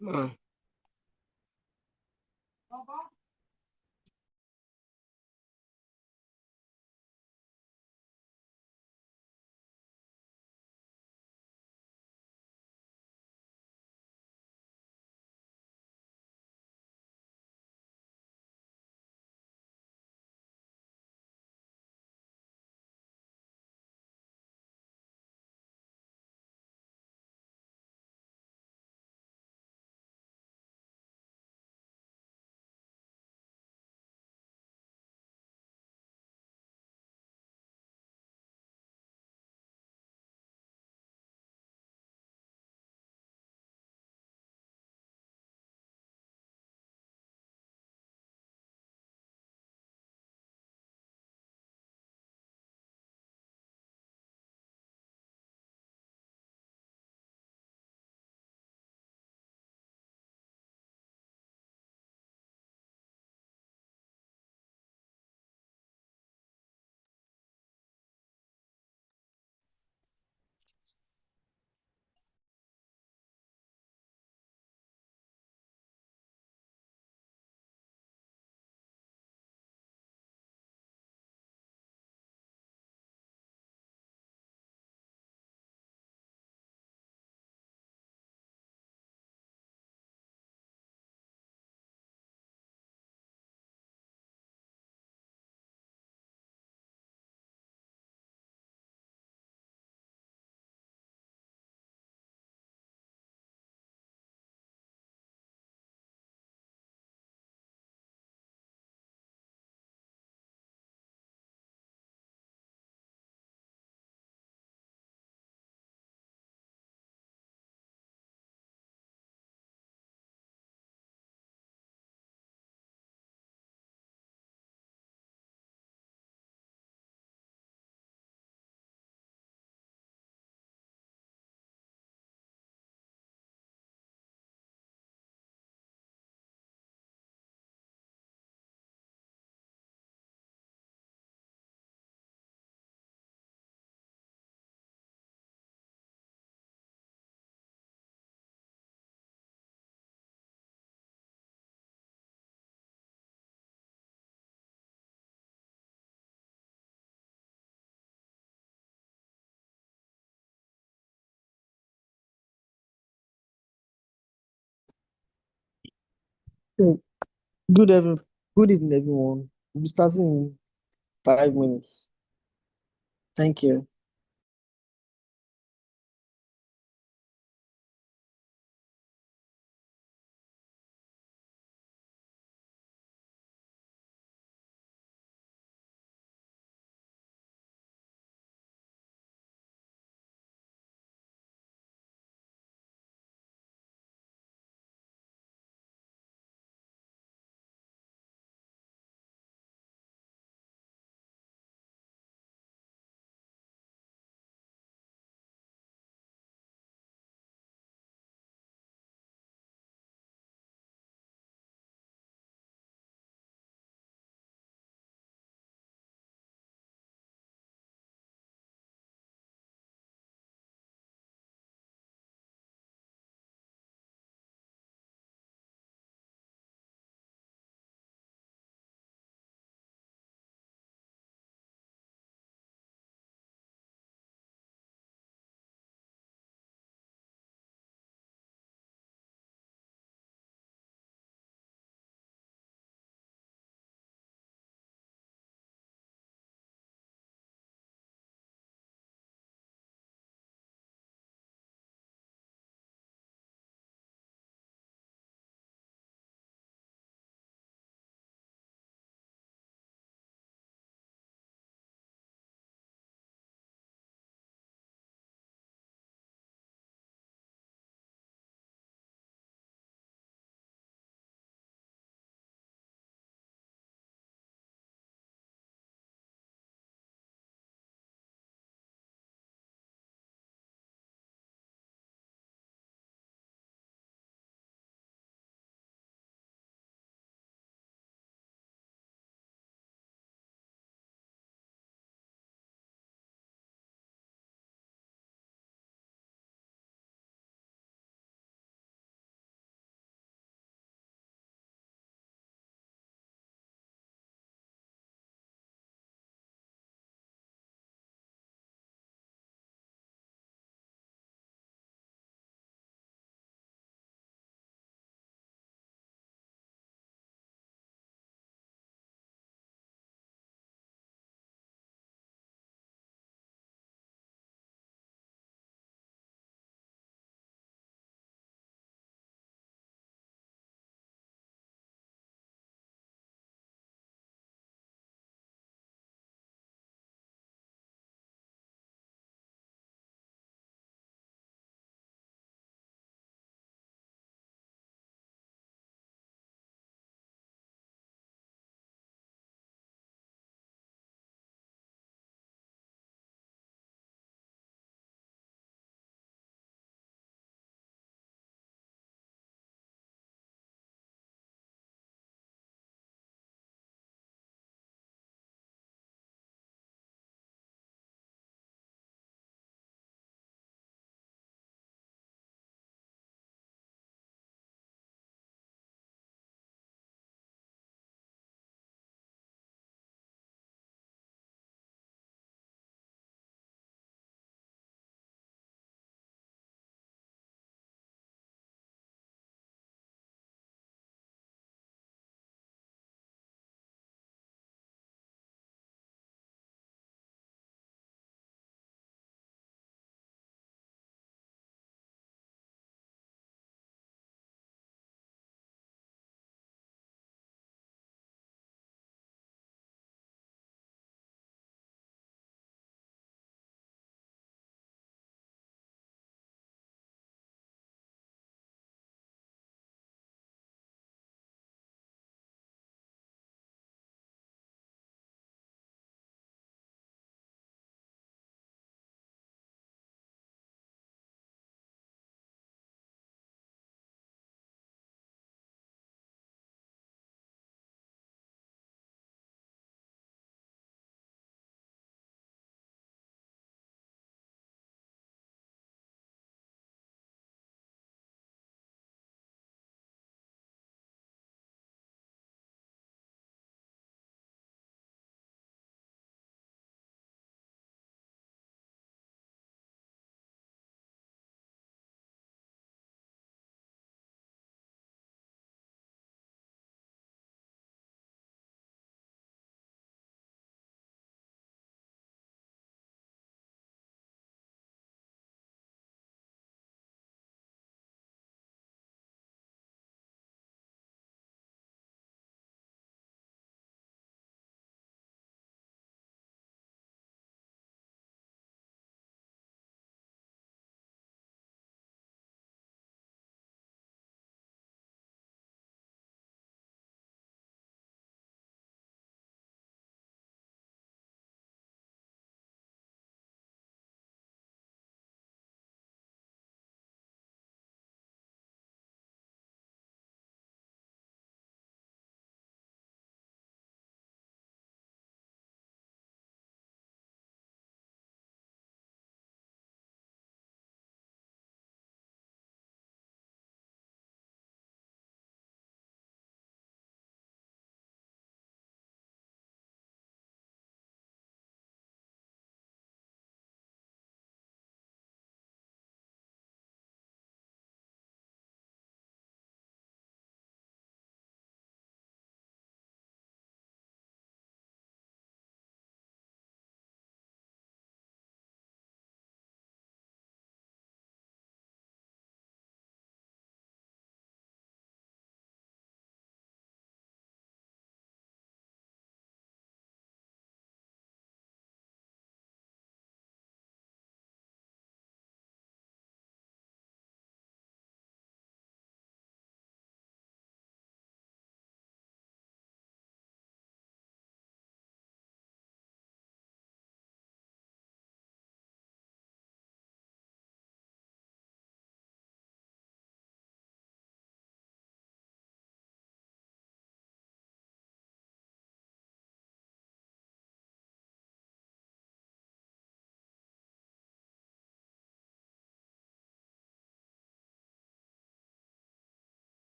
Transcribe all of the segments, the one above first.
Man, hey, good evening, good evening, everyone. We'll be starting in 5 minutes. Thank you.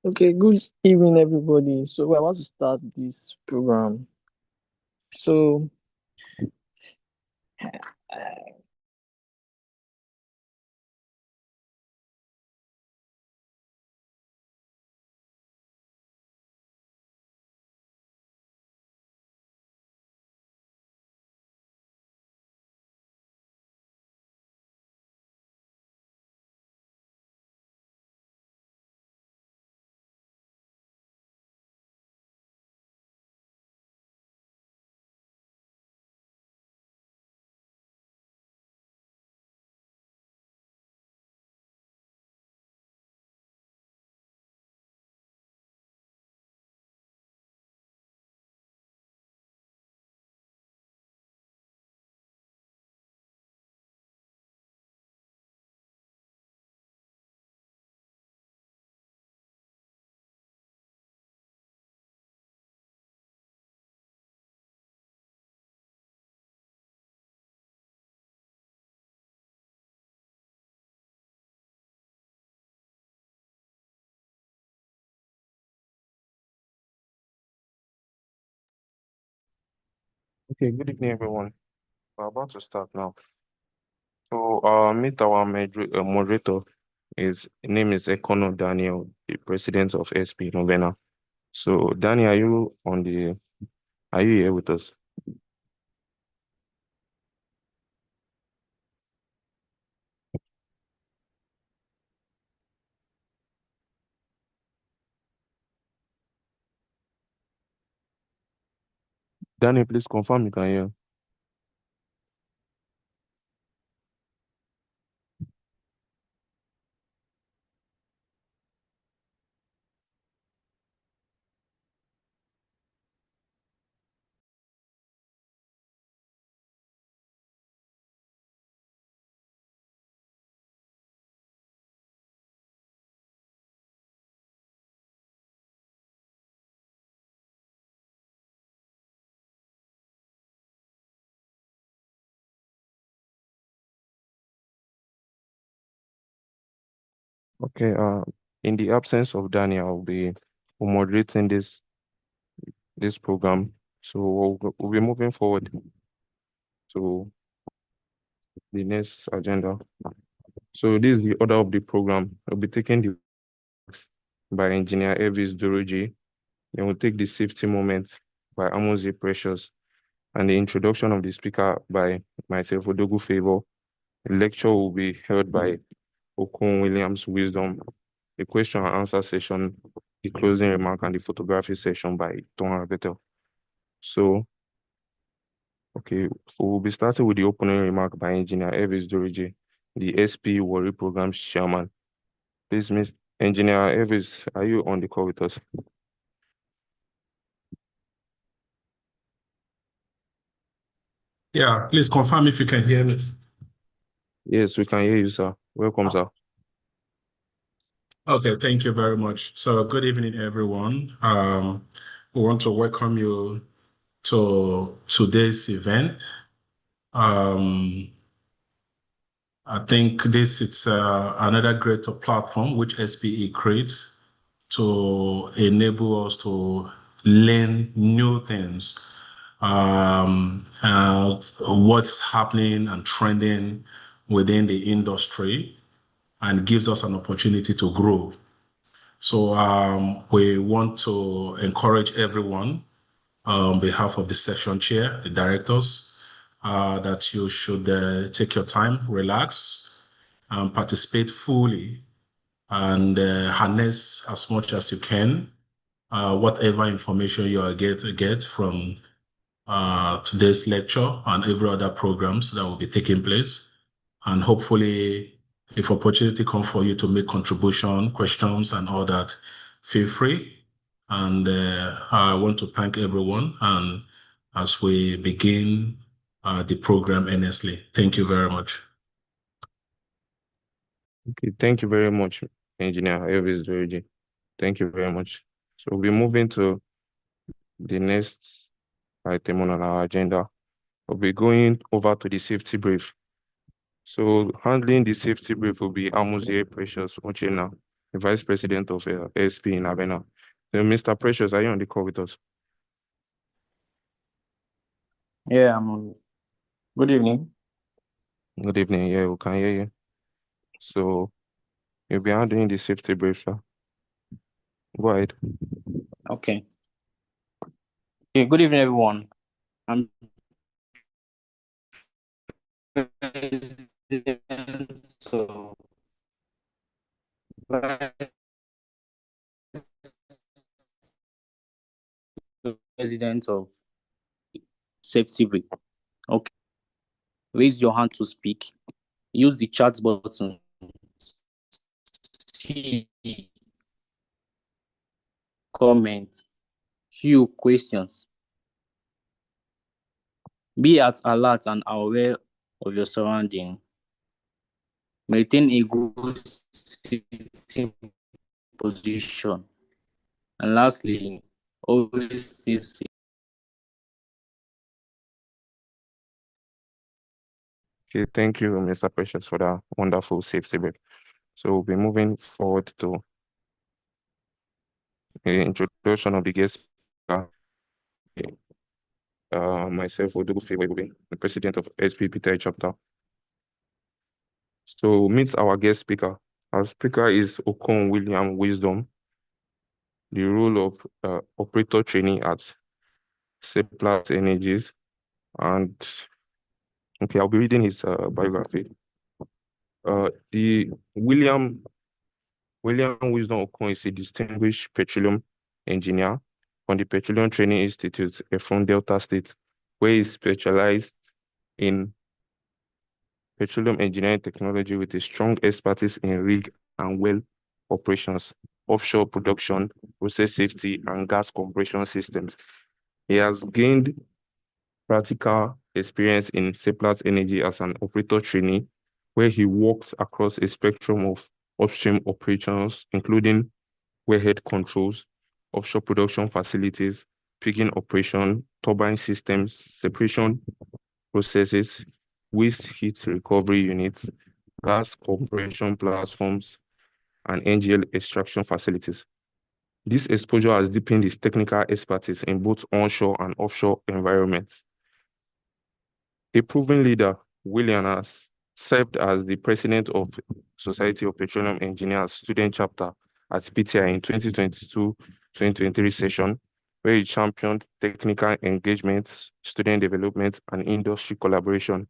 Okay, good evening, everybody. So we're about to start this program. So, Okay, good evening, everyone. We're about to start now. So, meet our moderator. His name is Ekono Daniel, the president of SP Novena. So, Danny, are you here with us? Danny, please confirm you can hear. Okay, in the absence of Danny, I'll be moderating this program. So we'll be moving forward to the next agenda. So this is the order of the program. We'll be taking the by Engineer Elvis Doroji. Then we'll take the safety moment by Amoze Precious and the introduction of the speaker by myself, Odogu Favor. The lecture will be held by Okun Williams Wisdom. The question and answer session, the closing remark, and the photography session by Tonga Betel. So, okay, we'll be starting with the opening remark by Engineer Elvis Doriji, the SP Worry Programs Chairman. Please, Miss Engineer Elvis, are you on the call with us? Yeah, please confirm if you can hear me. Yes, we can hear you, sir. Welcome, sir. Okay, thank you very much. So good evening, everyone. We want to welcome you to today's event. I think this is another greater platform which SPE creates to enable us to learn new things, what's happening and trending within the industry, and gives us an opportunity to grow. So we want to encourage everyone on behalf of the section chair, the directors, that you should take your time, relax, and participate fully, and harness as much as you can whatever information you are get from today's lecture and every other programs that will be taking place. And hopefully, if opportunity comes for you to make contribution, questions, and all that, feel free. And I want to thank everyone. And as we begin the program earnestly, thank you very much. Okay, thank you very much, Engineer Elvis Doriji. Thank you very much. So we'll be moving to the next item on our agenda. We'll be going over to the safety brief. So handling the safety brief will be Amuzie Precious Ochena. the Vice President of ASP in Abena. So, Mr. Precious, are you on the call with us? Yeah, good evening. Good evening. Yeah, we can hear you. So, you'll be handling the safety brief, sir. Go ahead. Okay. Okay, good evening, everyone. I'm President of Safety Brief. Okay. Raise your hand to speak. Use the chat button. See comment. Few questions. Be at alert and aware of your surrounding. Maintain a good sitting position. And lastly, always stay safe. Okay, thank you, Mr. Precious, for that wonderful safety brief. So we'll be moving forward to the introduction of the guest speaker. Myself, Odugu Fewebe, the President of SPPTI chapter. So meet our guest speaker. Our speaker is Okon William Wisdom, the role of operator trainee at Seplat Energies. And okay, I'll be reading his biography. The William Wisdom Okon is a distinguished petroleum engineer from the Petroleum Training Institute from Delta State, where he specialized in petroleum engineering technology with a strong expertise in rig and well operations, offshore production, process safety, and gas compression systems. He has gained practical experience in Seplat Energy as an operator trainee, where he worked across a spectrum of upstream operations, including wellhead controls, offshore production facilities, pigging operation, turbine systems, separation processes, waste heat recovery units, gas compression platforms, and NGL extraction facilities. This exposure has deepened his technical expertise in both onshore and offshore environments. A proven leader, William has served as the president of Society of Petroleum Engineers Student Chapter at PTI in 2022-2023 session, where he championed technical engagement, student development, and industry collaboration.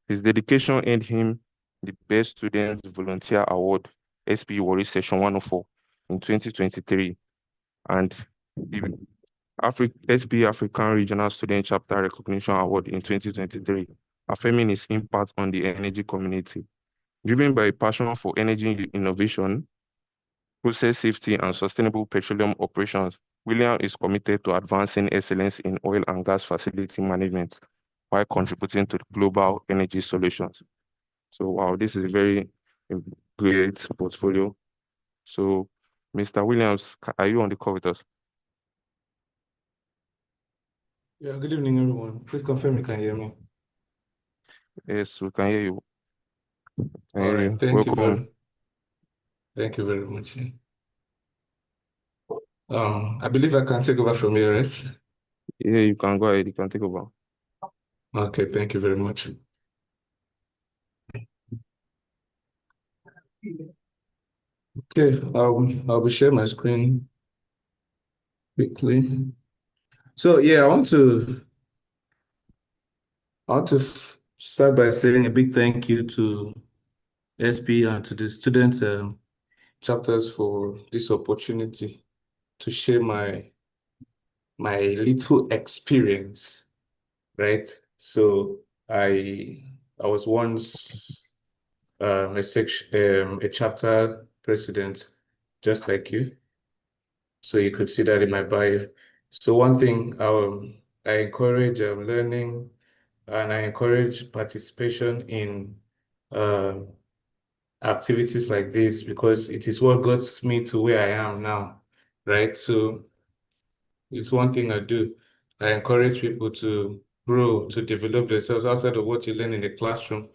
His dedication earned him the Best Student Volunteer Award, SP Warri Session 104 in 2023, and the SP African Regional Student Chapter Recognition Award in 2023, affirming his impact on the energy community. Driven by a passion for energy innovation, process safety, and sustainable petroleum operations, William is committed to advancing excellence in oil and gas facility management while contributing to global energy solutions. So, wow, this is a very great portfolio. So, Mr. Williams, are you on the call with us? Yeah, good evening, everyone. Please confirm you can hear me. Yes, we can hear you. All right, Welcome. thank you very much. I believe I can take over from here, right? Yeah, you can go ahead. You can take over. Okay, thank you very much. Okay, I'll be sharing my screen quickly. So yeah, I want to start by saying a big thank you to SP and to the student chapters for this opportunity to share my little experience, right? So I was once a chapter president, just like you. So you could see that in my bio. So one thing I encourage learning, and I encourage participation in activities like this because it is what got me to where I am now, right? So it's one thing I do. I encourage people to grow, to develop themselves outside of what you learn in the classroom.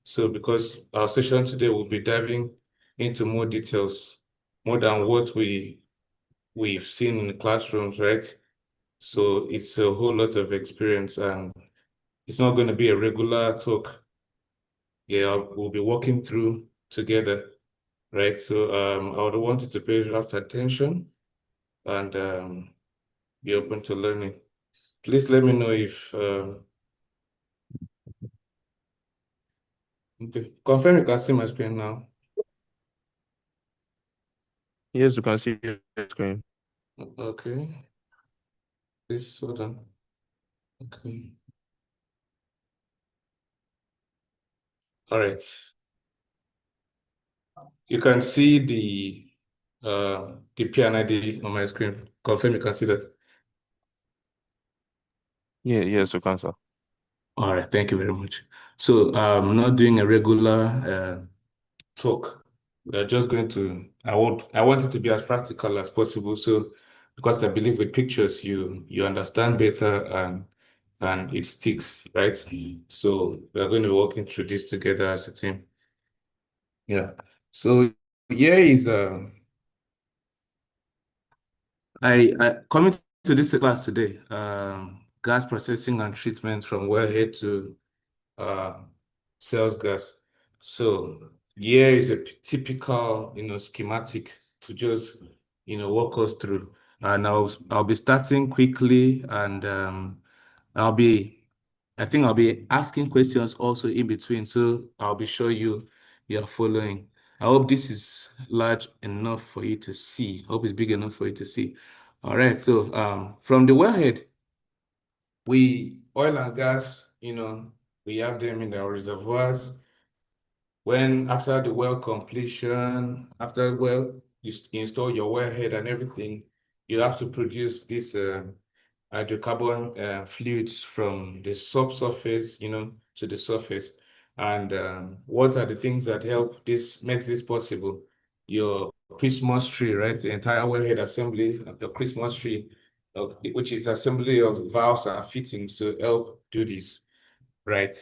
So because our session today will be diving into more details more than what we've seen in the classrooms, right? So it's a whole lot of experience, and it's not going to be a regular talk. Yeah, we'll be walking through together, right? So I would want you to pay rapt attention and be open to learning. Please let me know if okay. Confirm you can see my screen now. Yes, you can see your screen. Okay. Please hold on. Okay. All right. You can see the PNID on my screen. Confirm you can see that. Yeah, yes, you can, sir. All right, thank you very much. So I'm not doing a regular talk. We're just going to, I want it to be as practical as possible. So because I believe with pictures you understand better and it sticks, right? So we're going to be working through this together as a team. Yeah. So here is I coming to this class today, gas processing and treatment from wellhead to sales gas. So here is a typical, schematic to just, walk us through. And I'll be starting quickly, and I think I'll be asking questions also in between. So I'll be sure you're following. I hope this is large enough for you to see. I hope it's big enough for you to see. All right. So from the wellhead, oil and gas, we have them in our reservoirs. When after the well completion, after you install your wellhead and everything, you have to produce this hydrocarbon fluids from the subsurface, to the surface. And what are the things that makes this possible? Your Christmas tree, right? The entire wellhead assembly, the Christmas tree, which is assembly of valves and fittings to help do this, right?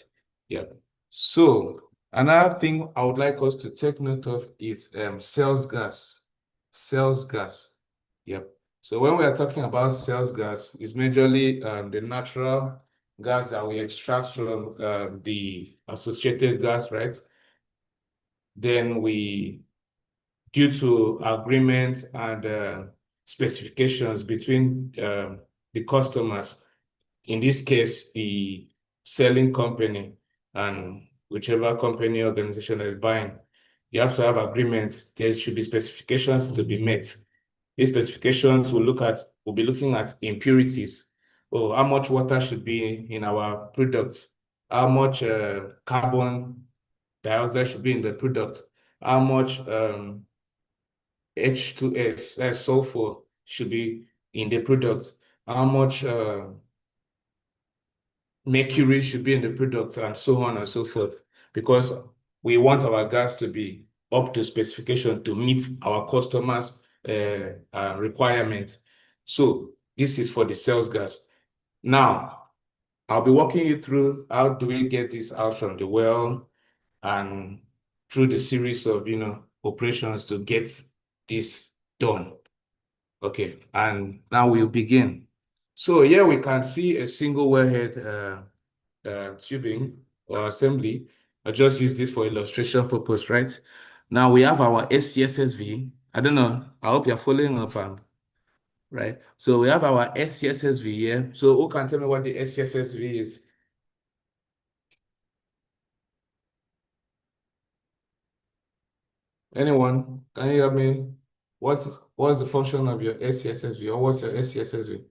Yeah. So another thing I would like us to take note of is sales gas. Sales gas. Yep. So when we are talking about sales gas, it's majorly the natural gas that we extract from the associated gas, right? Then due to agreements and specifications between the customers, in this case, the selling company and whichever company organization is buying, you have to have agreements. There should be specifications to be met. These specifications will be looking at impurities. Oh, how much water should be in our product? How much carbon dioxide should be in the product? How much H2S, sulfur, should be in the product? How much mercury should be in the product, and so on and so forth, because we want our gas to be up to specification to meet our customers' requirement. So this is for the sales gas. Now, I'll be walking you through how do we get this out from the well and through the series of, operations to get this done. Okay, and now we'll begin. So here we can see a single wellhead tubing or assembly. I just use this for illustration purpose, right? Now we have our SCSSV. I don't know. I hope you're following up, right? So we have our SCSSV here. So who can tell me what the SCSSV is? Anyone? Can you help me? What's the function of your SCSSV, or what's your SCSSV?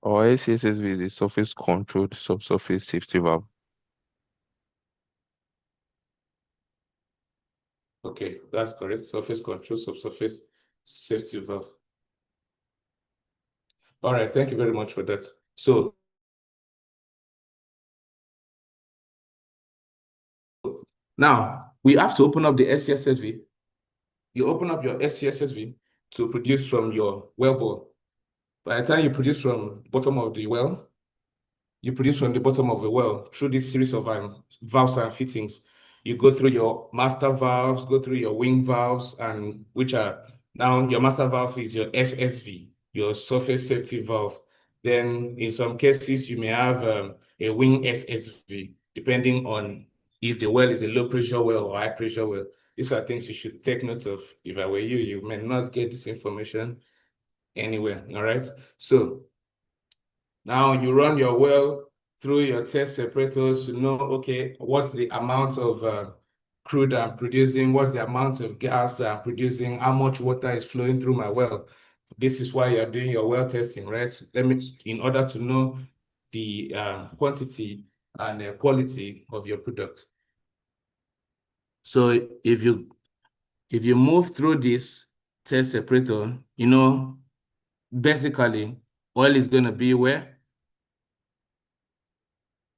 Our SCSSV is a surface controlled subsurface safety valve. Okay, that's correct. Surface control, subsurface safety valve. All right, thank you very much for that. So now we have to open up the SCSSV. you open up your SCSSV to produce from your well bore. By the time you produce from bottom of the well, you produce from the bottom of the well through this series of valves and fittings. You go through your master valves, go through your wing valves, and which are now your master valve is your SSV, your surface safety valve. Then in some cases, you may have a wing SSV, depending on if the well is a low pressure well or high pressure well. These are things you should take note of. If I were you, you may not get this information anywhere. All right. So now you run your well through your test separators to know, okay, what's the amount of crude I'm producing, what's the amount of gas I'm producing, how much water is flowing through my well. This is why you're doing your well testing, right? In order to know the quantity and quality of your product. So if you move through this test separator, you know, basically oil is going to be where?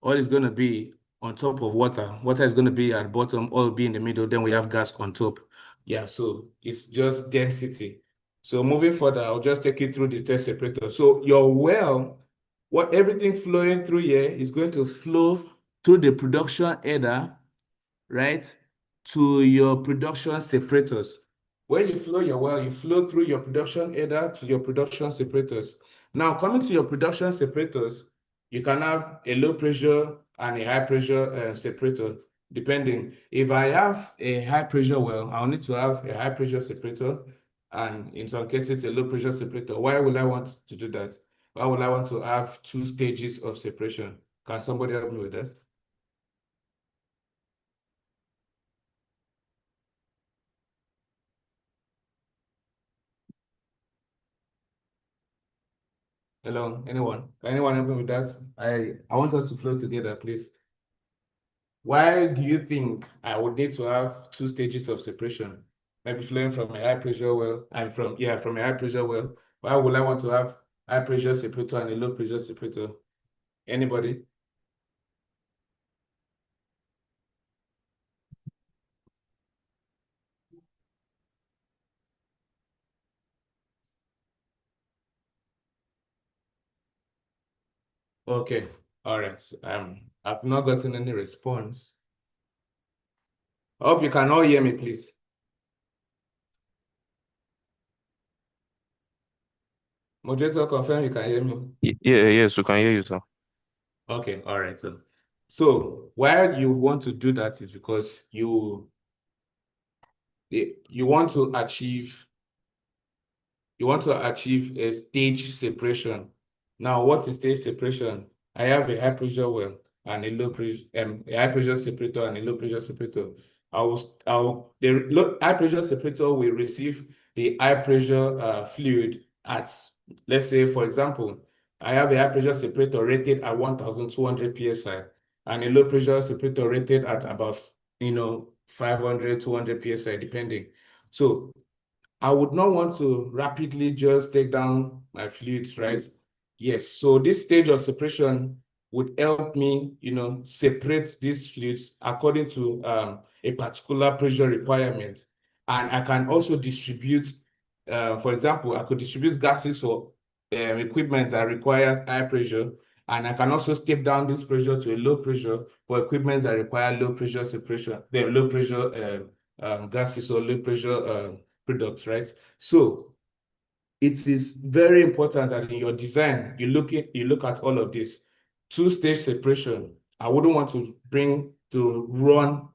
Oil is going to be on top of water. Water is going to be at the bottom, oil will be in the middle, then we have gas on top. Yeah, so it's just density. So moving further, I'll just take you through the test separator. So your well, everything flowing through here is going to flow through the production header, right, to your production separators. When you flow your well, you flow through your production header to your production separators. Now, coming to your production separators, you can have a low pressure and a high pressure separator, depending. If I have a high pressure well, I'll need to have a high pressure separator, and in some cases, a low pressure separator. Why will I want to do that? Why would I want to have 2 stages of separation? Can somebody help me with that? Hello, anyone? Can anyone help me with that? I want us to flow together, please. Why do you think I would need to have 2 stages of separation? Maybe flowing from a high pressure well and from a high pressure well. Why would I want to have high pressure separator and a low pressure separator? Anybody? Okay, all right. I've not gotten any response. I hope you can all hear me, please. Moderator, confirm you can hear me. Yes, we can hear you, sir. Okay, all right. So why you want to do that is because you want to achieve a stage separation. Now, what's a stage separation? I have a high pressure well and a low pressure, a high pressure separator and a low pressure separator. The high pressure separator will receive the high pressure fluid at, let's say, for example, I have a high pressure separator rated at 1,200 psi and a low pressure separator rated at about 500, 200 psi, depending. So I would not want to rapidly just take down my fluids, right? Yes, so this stage of separation would help me, separate these fluids according to a particular pressure requirement. And I can also distribute, for example, I could distribute gases for equipment that requires high pressure, and I can also step down this pressure to a low pressure for equipment that require low pressure separation, the low pressure gases or low pressure products, right? So it is very important that in your design, you look at all of this. 2-stage separation, I wouldn't want to run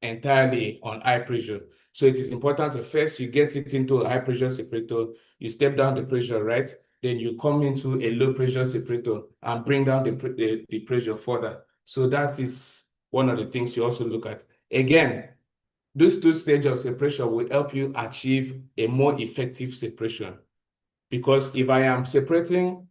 entirely on high pressure. So it is important to first you get it into a high pressure separator, you step down the pressure, right? Then you come into a low pressure separator and bring down the pressure further. So that is one of the things you also look at. Again, those 2 stages of separation will help you achieve a more effective separation. Because if I am separating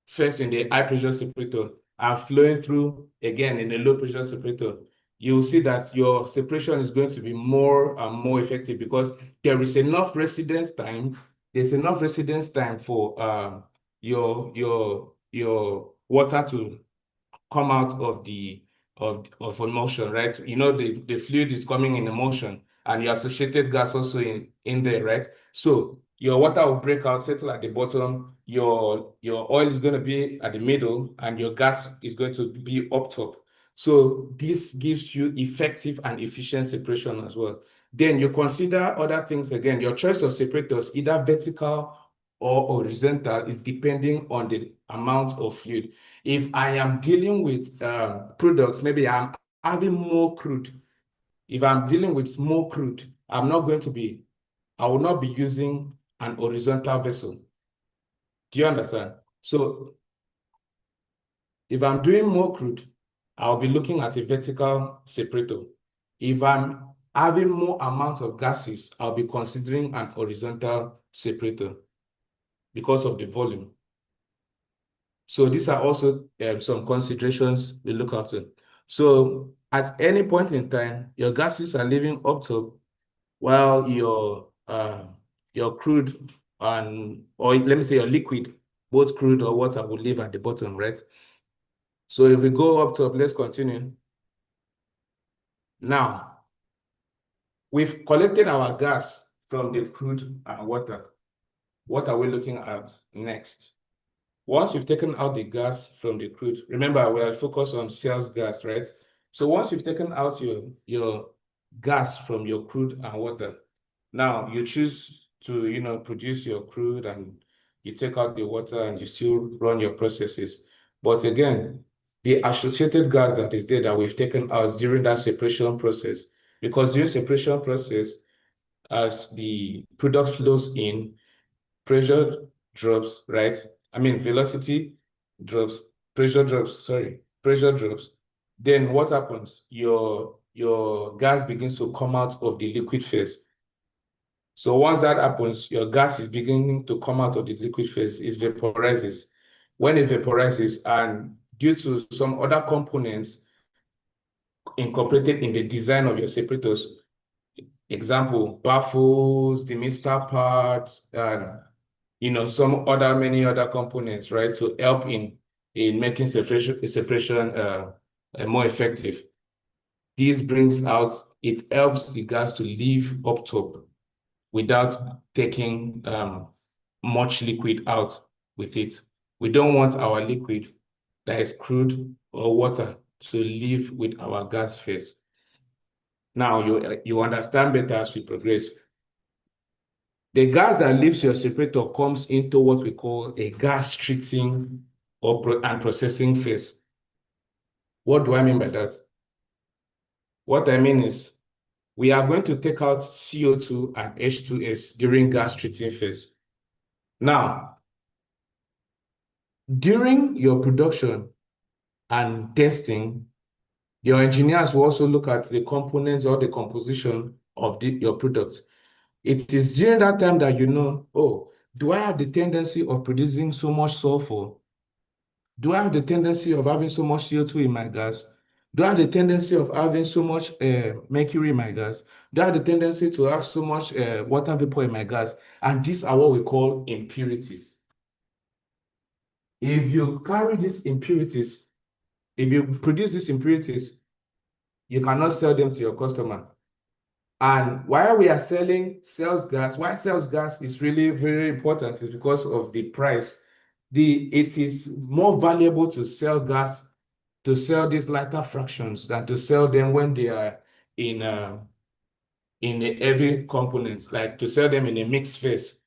first in the high pressure separator and flowing through again in the low pressure separator, you'll see that your separation is going to be more and more effective because there is enough residence time. There's enough residence time for your water to come out of the of emulsion, right? You know, the fluid is coming in emulsion, and your associated gas also in there, right? So your water will break out, settle at the bottom, your oil is going to be at the middle, and your gas is going to be up top. So this gives you effective and efficient separation as well. Then you consider other things again. Your choice of separators, either vertical or horizontal, is depending on the amount of fluid. If I am dealing with products, maybe I'm having more crude. If I'm dealing with more crude, I will not be using an horizontal vessel. Do you understand? So if I'm doing more crude, I'll be looking at a vertical separator. If I'm having more amounts of gases, I'll be considering an horizontal separator because of the volume. So these are also some considerations we look after. So at any point in time, your gases are leaving up top, while your crude or let me say your liquid, both crude or water, will leave at the bottom, right? So if we go up top, let's continue. Now, we've collected our gas from the crude and water. What are we looking at next? Once you've taken out the gas from the crude, remember we are focused on sales gas, right? So once you've taken out your gas from your crude and water, now you choose to produce your crude and you take out the water and you still run your processes. But again, the associated gas that is there that we've taken out during that separation process, because during separation process, as the product flows in, pressure drops, right? I mean, velocity drops, pressure drops. Then what happens? Your gas begins to come out of the liquid phase. So once that happens, your gas is beginning to come out of the liquid phase, it vaporizes. When it vaporizes, and due to some other components incorporated in the design of your separators, example, baffles, the demister parts, and many other components, right, to help in making separation more effective. This it helps the gas to leave up top without taking much liquid out with it. We don't want our liquid that is crude or water to leave with our gas phase. Now you understand better as we progress. The gas that leaves your separator comes into what we call a gas treating and processing phase. What do I mean by that? What I mean is we are going to take out CO2 and H2S during gas treating phase. Now, during your production and testing, your engineers will also look at the components or the composition of your product. It is during that time that oh, do I have the tendency of producing so much sulfur? Do I have the tendency of having so much CO2 in my gas? Do I have the tendency of having so much mercury in my gas? Do I have the tendency to have so much water vapor in my gas? And these are what we call impurities. If you carry these impurities, if you produce these impurities, you cannot sell them to your customer. And why we are selling sales gas, why sales gas is really very important is because of the price. It is more valuable to sell gas, to sell these lighter fractions than to sell them when they are in the heavy components, like to sell them in a mixed phase.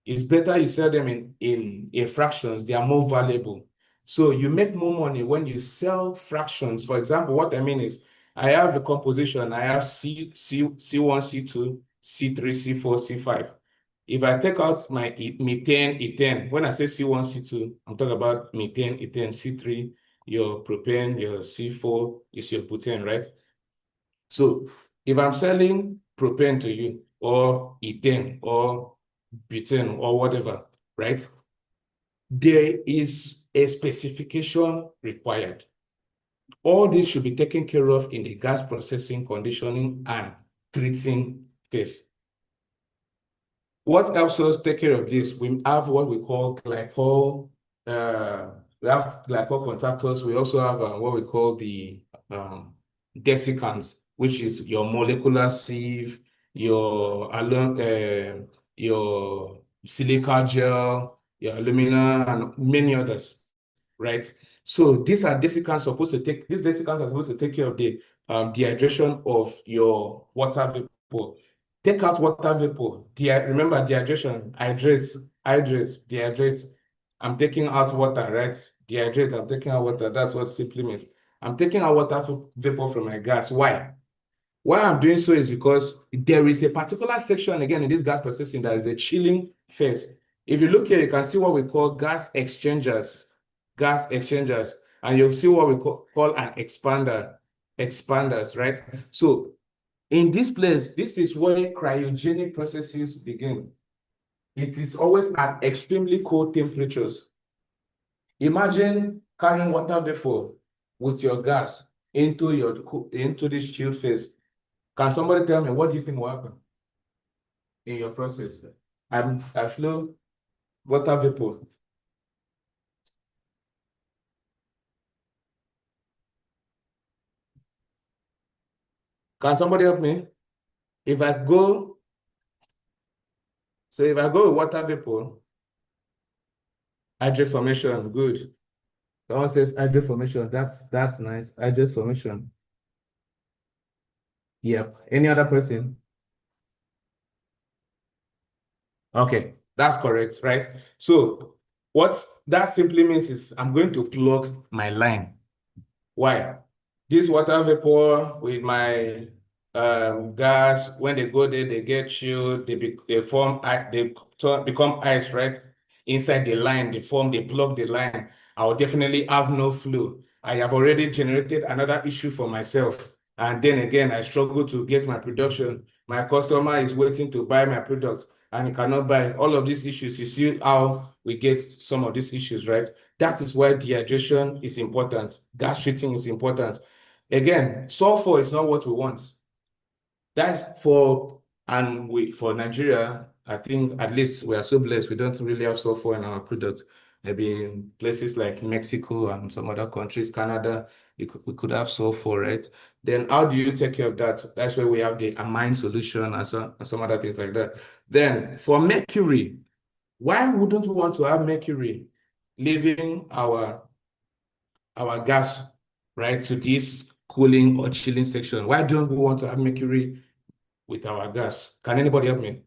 It's better you sell them in fractions, they are more valuable. So you make more money when you sell fractions. For example, what I mean is I have a composition, I have C1, C2, C3, C4, C5. If I take out my methane, ethane, when I say C1, C2, I'm talking about methane, ethane, C3, your propane, your C4 is your butane, right? So if I'm selling propane to you, or ethane, or butane, or whatever, right? There is a specification required. All this should be taken care of in the gas processing, conditioning, and treating phase. What helps us take care of this? We have what we call glycol. We have glycol contactors. We also have what we call the desiccants, which is your molecular sieve, your silica gel, your alumina, and many others, right? So these desiccants are supposed to take care of the dehydration of your water vapor. Take out water vapor. Remember dehydration, hydrate, dehydrate. I'm taking out water, right? Dehydrate, I'm taking out water. That's what simply means. I'm taking out water vapor from my gas. Why? Why I'm doing so is because there is a particular section, again, in this gas processing, that is a chilling phase. If you look here, you can see what we call gas exchangers, and you'll see what we call an expanders, right? So in this place, this is where cryogenic processes begin. It is always at extremely cold temperatures. Imagine carrying water vapor with your gas into this chilled phase. Can somebody tell me, what do you think will happen in your process? I flow water vapor. Can somebody help me? If I go with water vapor, hydrate formation, good. Someone says hydrate formation, that's nice. Hydrate formation. Yep. Any other person? Okay, that's correct, right? So what that simply means is I'm going to plug my line. Why? This water vapor with my gas, when they go there, they get chilled, they become ice, right? Inside the line, they plug the line. I'll definitely have no flow. I have already generated another issue for myself. And then again, I struggle to get my production. My customer is waiting to buy my product and he cannot buy. All of these issues, you see how we get some of these issues, right? That is why dehydration is important. Gas treating is important. Again, sulfur is not what we want. That's for Nigeria, I think at least we are so blessed, we don't really have sulfur in our products. Maybe in places like Mexico and some other countries, Canada, we could have sulfur, right? Then how do you take care of that? That's where we have the amine solution and some other things like that. Then for mercury, why wouldn't we want to have mercury leaving our gas, right, to this cooling or chilling section? Why don't we want to have mercury with our gas? Can anybody help me?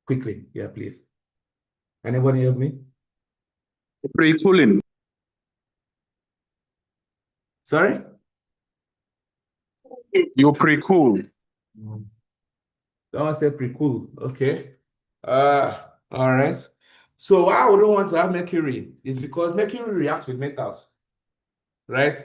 Quickly, yeah, please. Anybody help me? Pre-cooling. Sorry? You pre-cool. Someone said pre-cool. Okay. All right. So why I wouldn't want to have mercury is because mercury reacts with metals, right?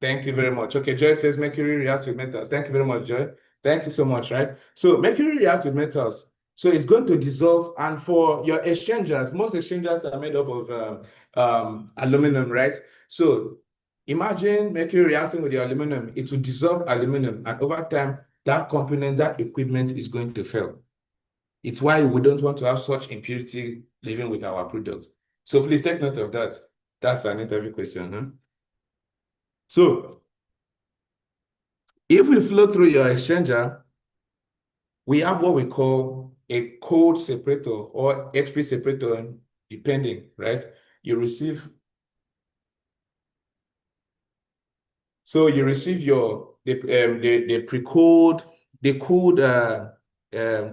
Thank you very much. Okay, Joy says mercury reacts with metals. Thank you very much, Joy. Thank you so much, right? So mercury reacts with metals. So it's going to dissolve. And for your exchangers, most exchangers are made up of aluminum, right? So imagine mercury reacting with the aluminum. It will dissolve aluminum. And over time, that component, that equipment is going to fail. It's why we don't want to have such impurity living with our products. So please take note of that. That's an interview question, huh? So if we flow through your exchanger, we have what we call a cold separator or HP separator, depending, right? You receive the pre-cooled, cooled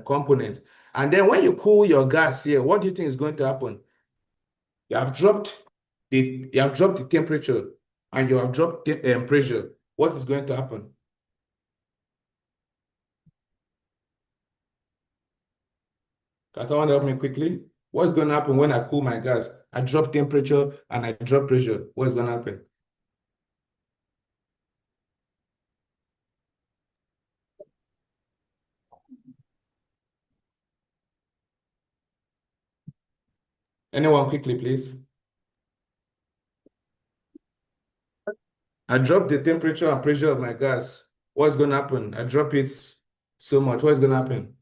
component. And then when you cool your gas here, what do you think is going to happen? You have dropped the temperature and you have dropped the pressure. What is going to happen? Can someone help me quickly? What's going to happen when I cool my gas? I drop temperature and I drop pressure. What's going to happen? Anyone quickly, please? I drop the temperature and pressure of my gas. What's going to happen? I drop it so much. What's going to happen?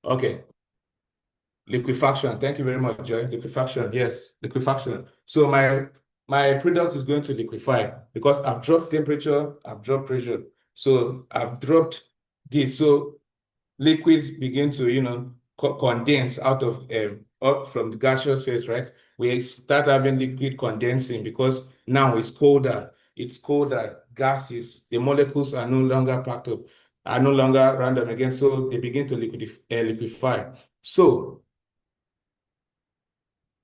Okay. Liquefaction. Thank you very much, Joy. Liquefaction. Yes, liquefaction. So my product is going to liquefy because I've dropped temperature, I've dropped pressure. So I've dropped this. So liquids begin to, condense out up from the gaseous phase, right? We start having liquid condensing because now it's colder. It's colder. Gases, the molecules are no longer packed up, are no longer random again. So they begin to liquefy. So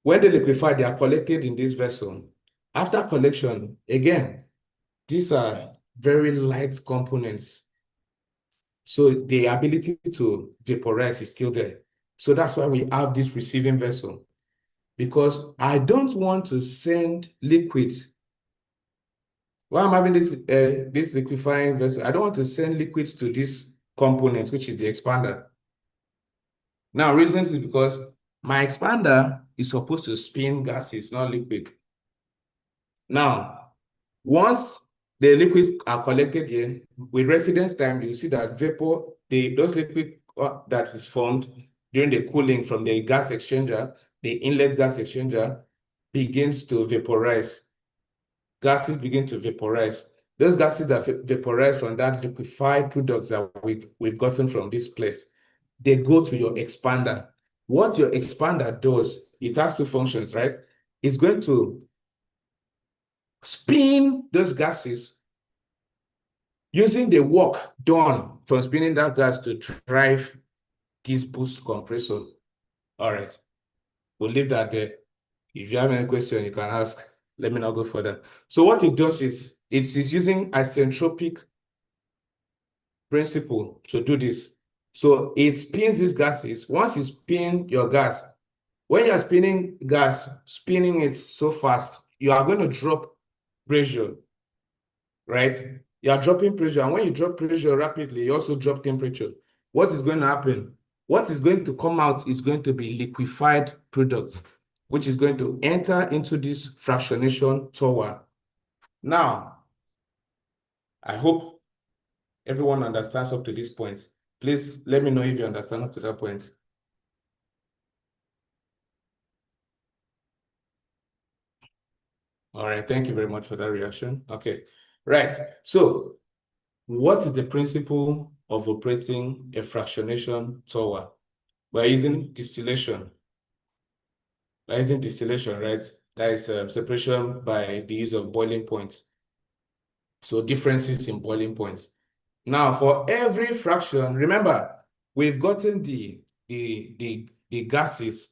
when they liquefy, they are collected in this vessel. After collection, again, these are very light components. So the ability to vaporize is still there. So that's why we have this receiving vessel. Because I don't want to send liquids. While I'm having this liquefying vessel, I don't want to send liquids to this component, which is the expander. Now, reasons is because my expander is supposed to spin gases, not liquid. Now, once the liquids are collected here, with residence time, you see that vapor, those liquid that is formed during the cooling from the gas exchanger, the inlet gas exchanger begins to vaporize. Gases begin to vaporize. Those gases that vaporize from that liquefied products that we've gotten from this place, they go to your expander. What your expander does, it has two functions, right? It's going to spin those gases using the work done from spinning that gas to drive this boost compressor. All right, we'll leave that there. If you have any question, you can ask. Let me not go further. So what it does is it is using isentropic principle to do this. So it spins these gases. Once you spin your gas, when you're spinning gas, spinning it so fast, you are going to drop pressure, right? You are dropping pressure. And when you drop pressure rapidly, you also drop temperature. What is going to happen? What is going to come out is going to be liquefied product, which is going to enter into this fractionation tower. Now, I hope everyone understands up to this point. Please let me know if you understand up to that point. All right, thank you very much for that reaction. Okay, right. So what is the principle of operating a fractionation tower? We're using distillation. We're using distillation, right? That is separation by the use of boiling point. So differences in boiling points. Now, for every fraction, remember, we've gotten the gases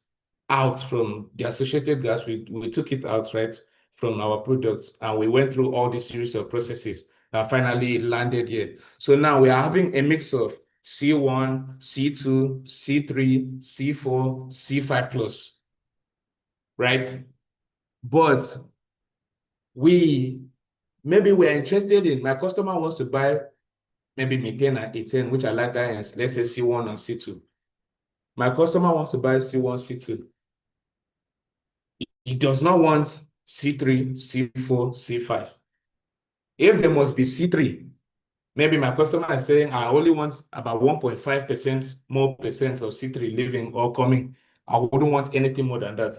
out from the associated gas. We took it out, right, from our products, and we went through all this series of processes that finally landed here. So now we are having a mix of C1, C2, C3, C4, C5 plus, right? But maybe we're interested in, my customer wants to buy maybe methane and ethane, which are lighter ends, let's say C1 and C2. My customer wants to buy C1, C2. He does not want C3, C4, C5. If there must be C3, maybe my customer is saying, I only want about 1.5% more percent of C3 leaving or coming. I wouldn't want anything more than that.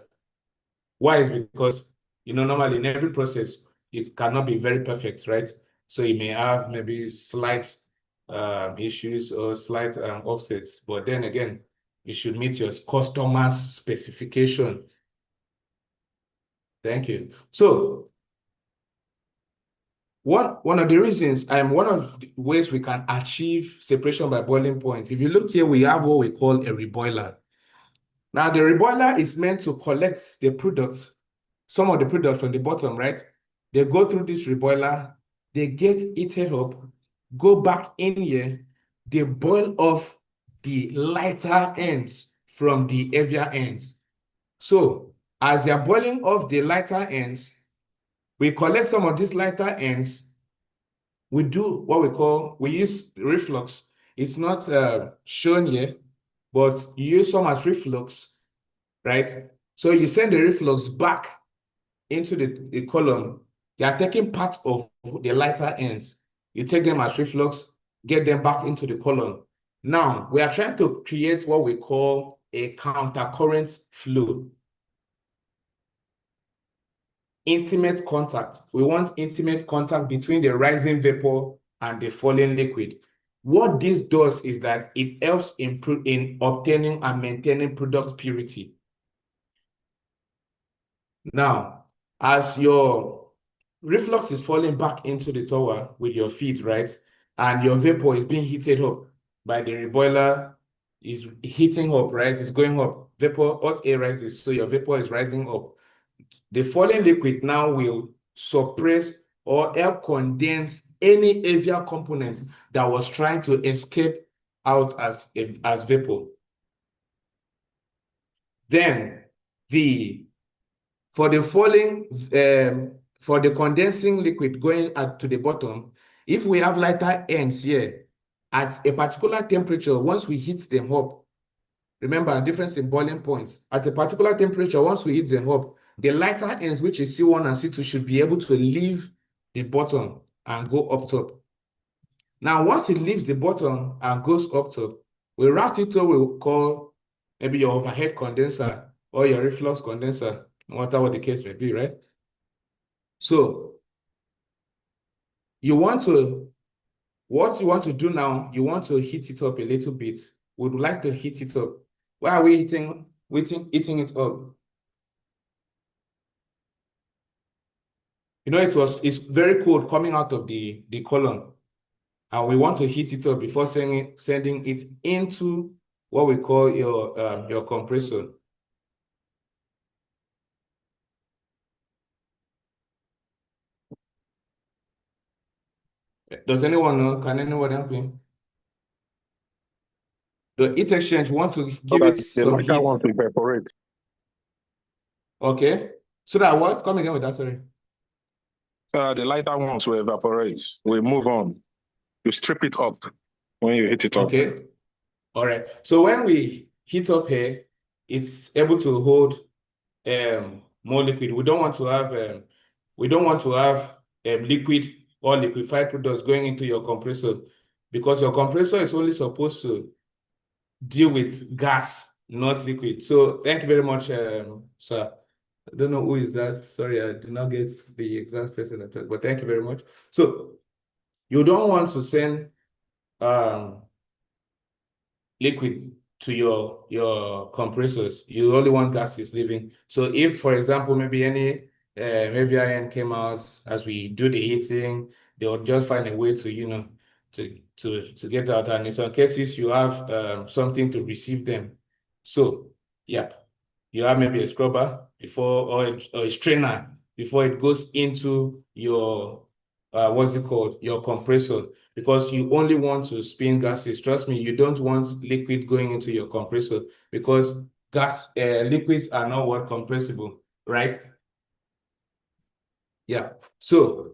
Why? Is because, normally in every process, it cannot be very perfect, right? So you may have maybe slight issues or slight offsets, but then again, you should meet your customer's specification. Thank you. So one of the reasons, one of the ways we can achieve separation by boiling point, if you look here, we have what we call a reboiler. Now, the reboiler is meant to collect the product, some of the products from the bottom, right? They go through this reboiler, they get heated up, go back in here, they boil off the lighter ends from the heavier ends. So as they are boiling off the lighter ends, we collect some of these lighter ends. We do what we use reflux. It's not shown here, but you use some as reflux, right? So you send the reflux back into the column. You are taking part of the lighter ends. You take them as reflux, get them back into the column. Now, we are trying to create what we call a countercurrent flow. Intimate contact. We want intimate contact between the rising vapor and the falling liquid. What this does is that it helps improve in obtaining and maintaining product purity. Now, as your reflux is falling back into the tower with your feet, right? And your vapor is being heated up by the reboiler, is heating up, right? It's going up. Vapor, hot air rises, so your vapor is rising up. The falling liquid now will suppress or help condense any heavier component that was trying to escape out as vapor. Then for the condensing liquid going to the bottom, if we have lighter ends here at a particular temperature, once we heat them up, remember a difference in boiling points. At a particular temperature, once we heat them up, the lighter ends, which is C1 and C2, should be able to leave the bottom and go up top. Now, once it leaves the bottom and goes up top, we route it to what we call maybe your overhead condenser or your reflux condenser, no matter what the case may be, right? So what you want to do now, you want to heat it up a little bit. We'd like to heat it up. Why are we heating it up? You know, it's very cold coming out of the column, and we want to heat it up before sending it into what we call your compressor. Does anyone know? Can anyone help me? The heat exchange want to give it some heat. The lighter want to evaporate. Okay. So that what? Come again with that, sorry. So the lighter ones will evaporate. We move on. You strip it up when you heat it up. Okay. All right. So when we heat up here, it's able to hold more liquid. We don't want to have liquid or liquefied products going into your compressor, because your compressor is only supposed to deal with gas, not liquid. So thank you very much, sir. I don't know who is that. Sorry, I did not get the exact person, but thank you very much. So you don't want to send liquid to your compressors. You only want gases leaving. So if, for example, maybe any heavy iron came out as we do the heating, they will just find a way to to get out. And in some cases, you have something to receive them. So yeah, you have maybe a scrubber before, or a strainer before it goes into your what's it called, your compressor, because you only want to spin gases. Trust me, you don't want liquid going into your compressor, because liquids are not what compressible, right? Yeah. So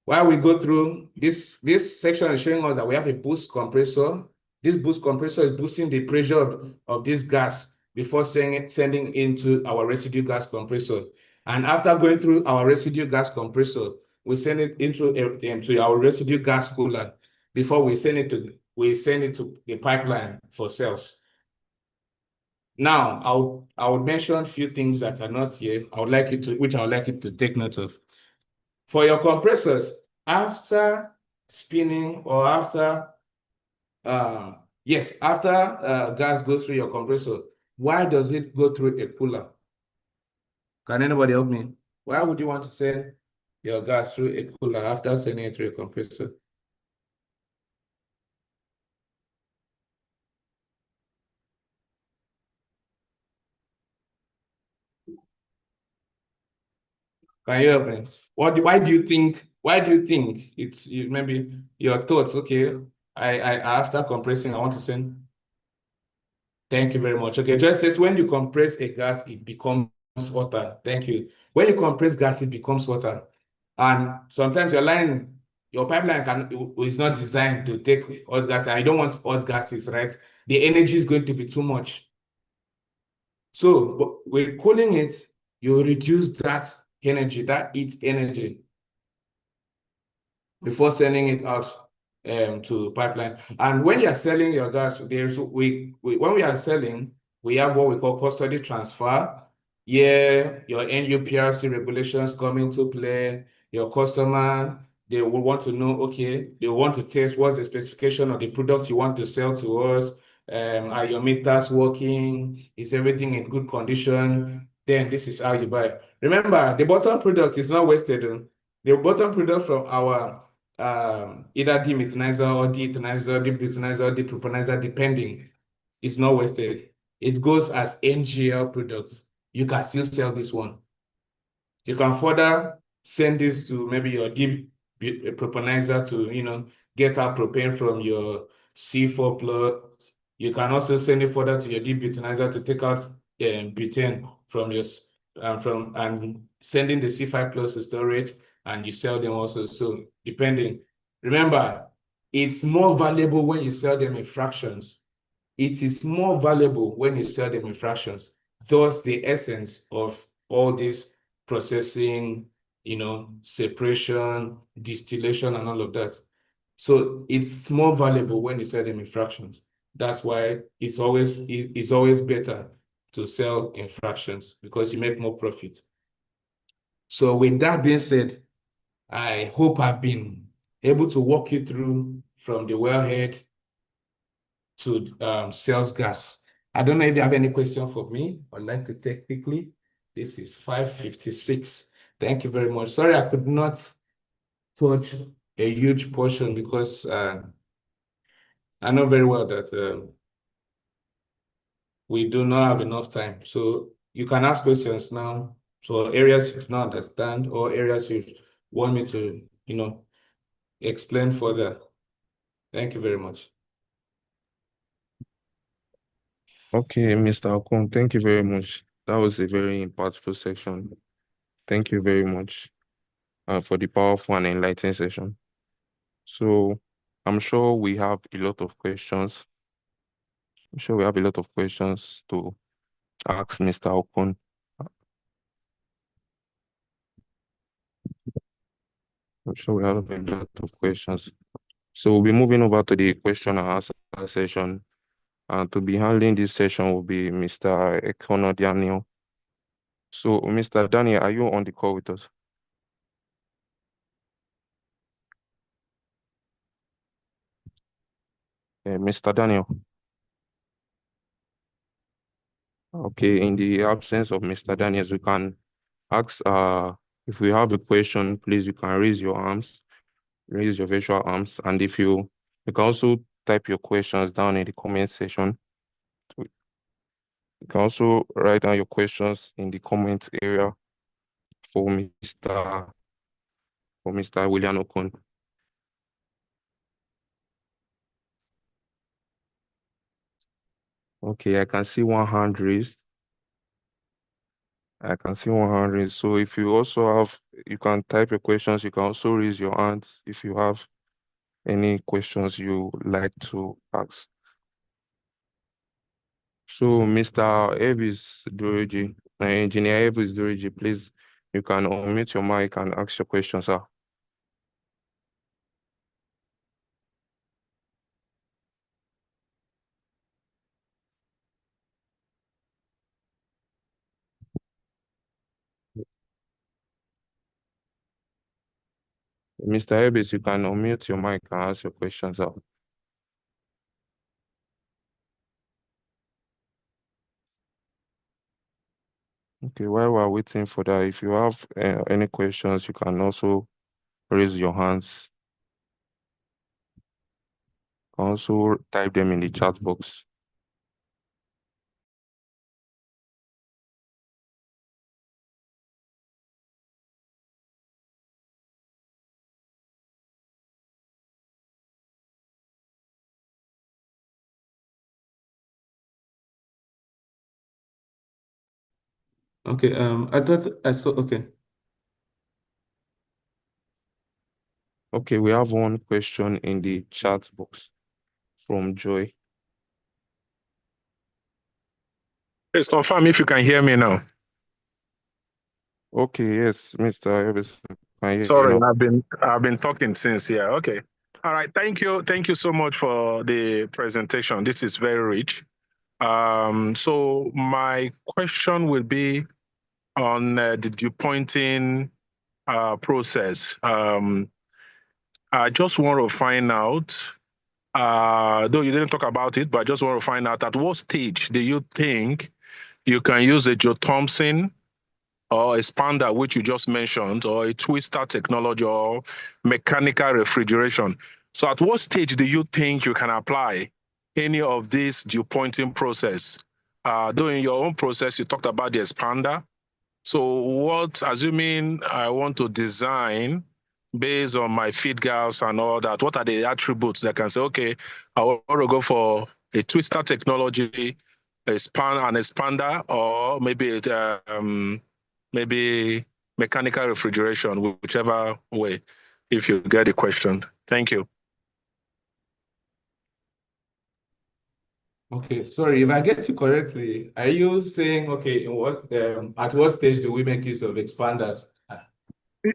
while we go through this section is showing us that we have a boost compressor. This boost compressor is boosting the pressure of this gas before sending into our residue gas compressor. And after going through our residue gas compressor, we send it into our residue gas cooler before we send it to the pipeline for cells. Now, I would mention a few things that are not here. Which I would like you to take note of. For your compressors, after spinning or after gas goes through your compressor, why does it go through a cooler? Can anybody help me? Why would you want to send your gas through a cooler after sending it through a compressor? Can you help me? Why do you think it's maybe your thoughts? Okay, I after compressing, I want to send. Thank you very much. Okay, just says when you compress a gas, it becomes water. Thank you. When you compress gas, it becomes water. And sometimes your pipeline is not designed to take hot gas, and you don't want hot gases, right? The energy is going to be too much. So with cooling it, you reduce that energy, that heat energy, before sending it out to pipeline. And when you are selling your gas, when we are selling, we have what we call custody transfer. Yeah, your NUPRC regulations come into play. Your customer, they will want to know, okay, they want to test what's the specification of the product you want to sell to us. Are your meters working? Is everything in good condition? Then this is how you buy. Remember, the bottom product is not wasted. The bottom product from our either demethanizer or deethanizer, debutanizer, depropanizer, depending, is not wasted. It goes as NGL products. You can still sell this one. You can further send this to maybe your deep propanizer to, get out propane from your C4 plus. You can also send it further to your deep butanizer to take out butane from your and sending the C5 plus to storage, and you sell them also. So depending, remember, it's more valuable when you sell them in fractions. It is more valuable when you sell them in fractions. Thus, the essence of all this processing, separation, distillation, and all of that. So it's more valuable when you sell them in fractions. That's why it's always better to sell in fractions, because you make more profit. So with that being said, I hope I've been able to walk you through from the wellhead to sales gas. I don't know if you have any question for me. I'd like to take quickly. This is 5:56. Thank you very much. Sorry, I could not touch a huge portion because I know very well that we do not have enough time. So you can ask questions now. So areas you do not understand or areas you want me to, explain further. Thank you very much. Okay, Mr. Okon, thank you very much. That was a very impactful section. Thank you very much for the powerful and enlightening session. So I'm sure we have a lot of questions. I'm sure we have a lot of questions to ask Mr. Okon. I'm sure we have a lot of questions. So we'll be moving over to the question and answer session. And to be handling this session will be Mr. Ekono Daniel. So, Mr. Daniel, are you on the call with us? Mr. Daniel. Okay, in the absence of Mr. Daniels, we can ask, if we have a question, please, you can raise your arms, raise your virtual arms. And if you can also type your questions down in the comment section. You can also write down your questions in the comment area for Mr. William Okon. Okay, I can see one hand raised. I can see one hand raised. So if you also have, you can type your questions. You can also raise your hands if you have any questions you like to ask. So Mr. Evis Doriji, Engineer Evis Doriji, please, you can unmute your mic and ask your questions, sir. Mr. Evis, you can unmute your mic and ask your questions, sir. Okay, while we're waiting for that, if you have any questions, you can also raise your hands. You can also type them in the chat box. Okay, I thought I saw, okay. Okay, we have one question in the chat box from Joy. Please confirm if you can hear me now. Okay, yes, Mr. Evis, can you hear Sorry, now? I've been talking since. Yeah, okay. All right. Thank you. Thank you so much for the presentation. This is very rich. So my question will be on the dew pointing process. I just want to find out, though you didn't talk about it, but I just want to find out at what stage do you think you can use a Joe Thompson or a expander, which you just mentioned, or a twister technology or mechanical refrigeration. So at what stage do you think you can apply any of this dew pointing process? Though in your own process, you talked about the expander. So what, assuming I want to design based on my feed gas and all that, what are the attributes that can say, okay, I want to go for a twister technology, an expander, or maybe maybe mechanical refrigeration, whichever way, if you get the question. Thank you. Okay, sorry, if I get you correctly, are you saying, okay, in what at what stage do we make use of expanders?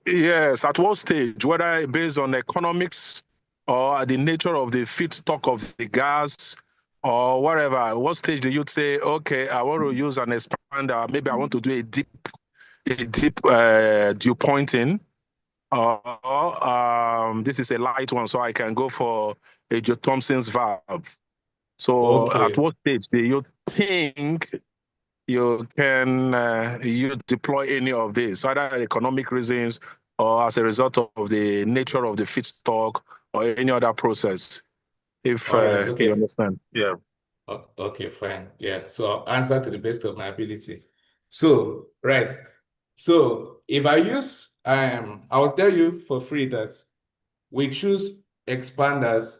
Yes, at what stage, whether based on economics or the nature of the feedstock of the gas or whatever, what stage do you say, okay, I want to use an expander, maybe I want to do a deep dew pointing, or this is a light one, so I can go for a Joe Thompson's valve. So at Okay, what stage do you think you can you deploy any of this, either economic reasons or as a result of the nature of the feedstock or any other process, if all right, you okay. understand? Yeah. Okay, fine. Yeah, so I'll answer to the best of my ability. So, right. So if I use, I'll tell you for free that we choose expanders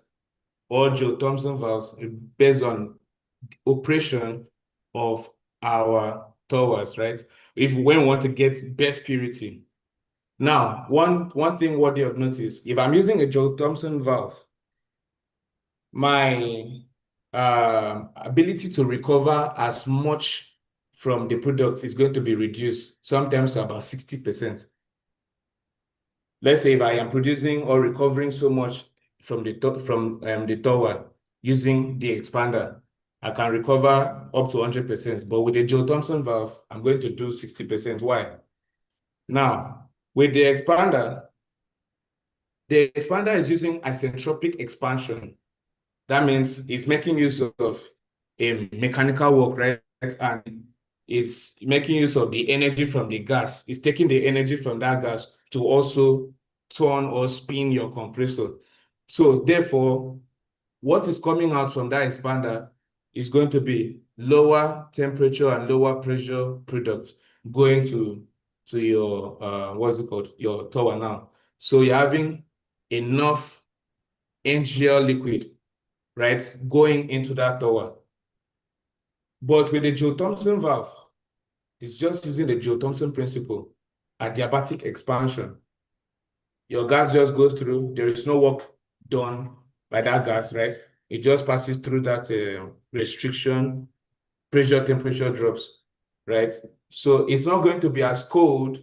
or Joe Thompson valves based on operation of our towers, right? If when we want to get best purity. Now, one thing worthy of notice, if I'm using a Joe Thompson valve, my ability to recover as much from the product is going to be reduced, sometimes to about 60%. Let's say if I am producing or recovering so much from the tower using the expander, I can recover up to 100%. But with the Joe Thompson valve, I'm going to do 60%. Why? Now, with the expander is using isentropic expansion. That means it's making use of a mechanical work, right? And it's making use of the energy from the gas. It's taking the energy from that gas to also turn or spin your compressor. So therefore, what is coming out from that expander is going to be lower temperature and lower pressure products going to your what's it called? Your tower now. So you're having enough NGL liquid, right, going into that tower. But with the Joe Thompson valve, it's just using the Joe Thompson principle, adiabatic expansion. Your gas just goes through, there is no work done by that gas, right? It just passes through that restriction, pressure, temperature drops, right? So it's not going to be as cold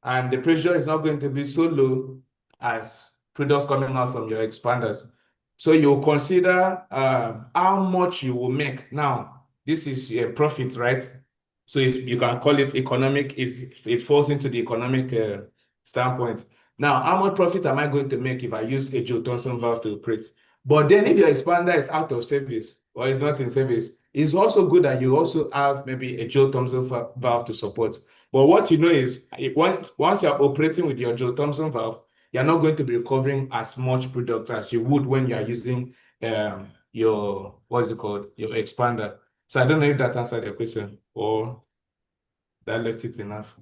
and the pressure is not going to be so low as products coming out from your expanders. So you consider how much you will make. Now, this is a profit, right? So you can call it economic, it falls into the economic standpoint. Now, how much profit am I going to make if I use a Joe Thompson valve to operate? But then if your expander is out of service or is not in service, it's also good that you also have maybe a Joe Thompson valve to support. But what you know is once you're operating with your Joe Thompson valve, you're not going to be recovering as much product as you would when you're using your, what's it called, your expander. So I don't know if that answered your question or that left it enough.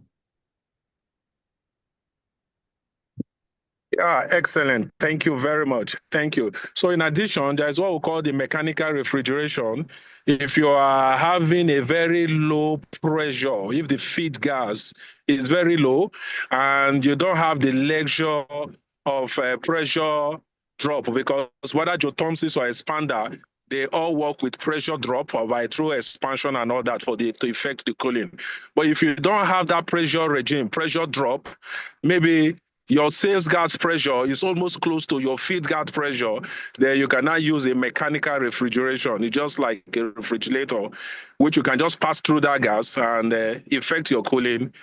Yeah, excellent. Thank you very much. Thank you. So in addition, there's what we call the mechanical refrigeration. If you are having a very low pressure, if the feed gas is very low and you don't have the luxury of pressure drop, because whether Joe Thompson or expander, they all work with pressure drop or by through expansion and all that to effect the cooling. But if you don't have that pressure regime, pressure drop, maybe your sales gas pressure is almost close to your feed gas pressure, then you can now use a mechanical refrigeration. It's just like a refrigerator, which you can just pass through that gas and effect your cooling,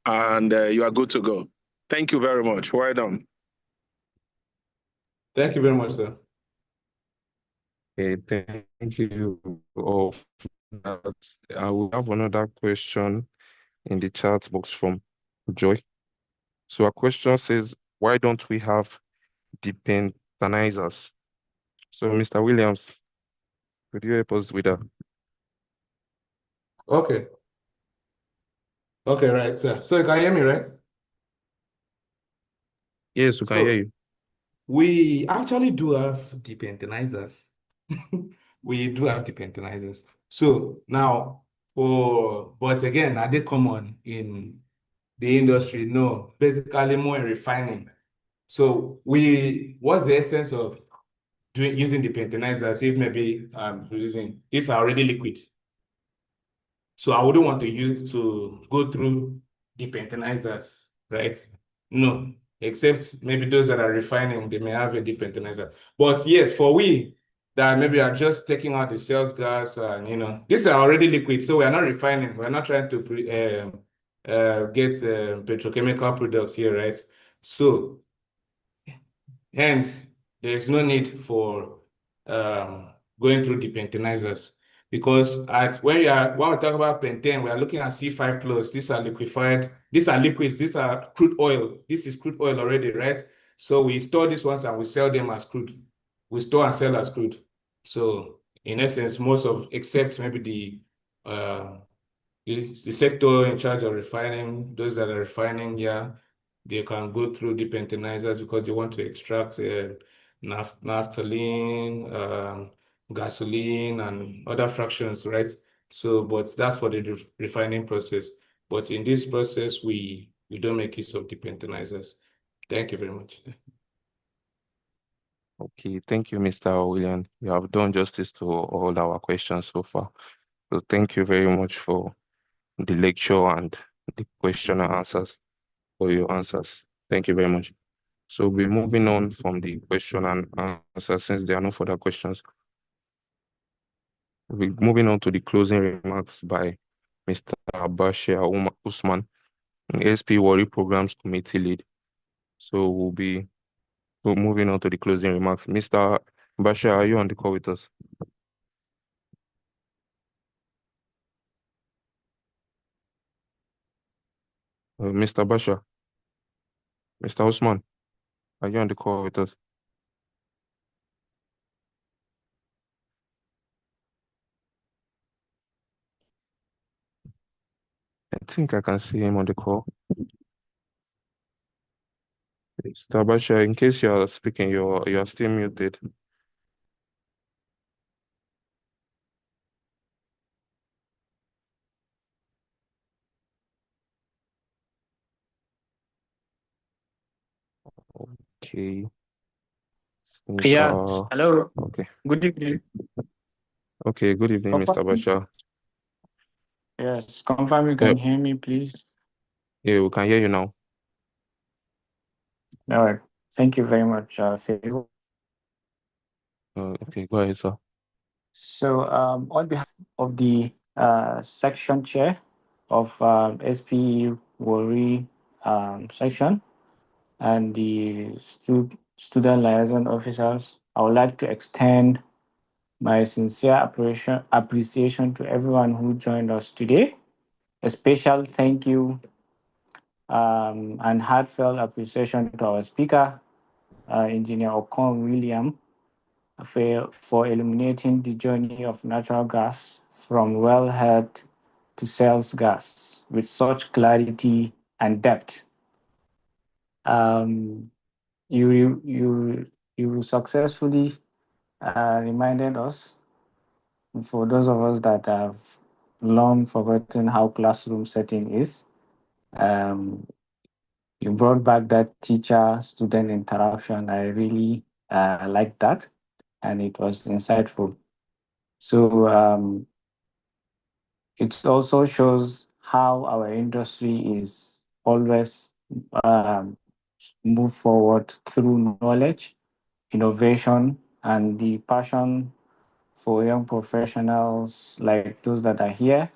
and you are good to go. Thank you very much. Well done. Thank you very much, sir. Okay, thank you all for that. I will have another question in the chat box from Joy. So our question says, why don't we have depentanizers? So Mr. Williams, could you help us with that? Okay. Okay, right, sir. So you can hear me, right? Yes, we can hear So you. we actually do have depentanizers. We do have depentanizers. So now, but again, are they common in the industry? No, basically more in refining. So what's the essence of using depentanizers if maybe using these are already liquids? So I wouldn't want to go through depentanizers, right? No, except maybe those that are refining, they may have a depentanizer. But yes, for we that maybe are just taking out the sales gas and these are already liquid, so we are not refining. We're not trying to get petrochemical products here, right? So hence, there's no need for going through depentanizers. Because when we talk about pentane, we are looking at C5 plus. These are liquefied, these are liquids, these are crude oil. This is crude oil already, right? So we store these ones and we sell them as crude. We store and sell as crude. So in essence, except maybe the sector in charge of refining, those that are refining, yeah, they can go through depentanizers because they want to extract naphthalene, gasoline, and other fractions, right? So, but that's for the refining process. But in this process, we don't make use of depentanizers. Thank you very much. Okay, thank you, Mr. William. You have done justice to all our questions so far. So thank you very much for the lecture and the question and answers, for your answers. Thank you very much. So we're moving on from the question and answer since there are no further questions. We're moving on to the closing remarks by Mr. Bashir Usman, SP Worry Programs Committee Lead. So we'll be moving on to the closing remarks. Mr. Bashir, are you on the call with us? Mr. Bashir, Mr. Usman, are you on the call with us? I think I can see him on the call. Mr. Bashir, in case you are speaking, you are still muted. Okay. Seems, Yeah, hello. okay. Good evening. Okay, good evening, Mr. Confirm. Bashir. Yes, confirm you Yeah, can hear me, please. yeah, we can hear you now. All right. Thank you very much, Favor. Okay, go ahead, sir. So, on behalf of the section chair of SP Worry section and the student liaison officers, I would like to extend my sincere appreciation to everyone who joined us today. A special thank you and heartfelt appreciation to our speaker, Engineer Okon William, for illuminating the journey of natural gas from wellhead to sales gas with such clarity and depth. You successfully reminded us, for those of us that have long forgotten how classroom setting is, you brought back that teacher-student interaction. I really liked that, and it was insightful. So it also shows how our industry is always move forward through knowledge, innovation, and the passion for young professionals like those that are here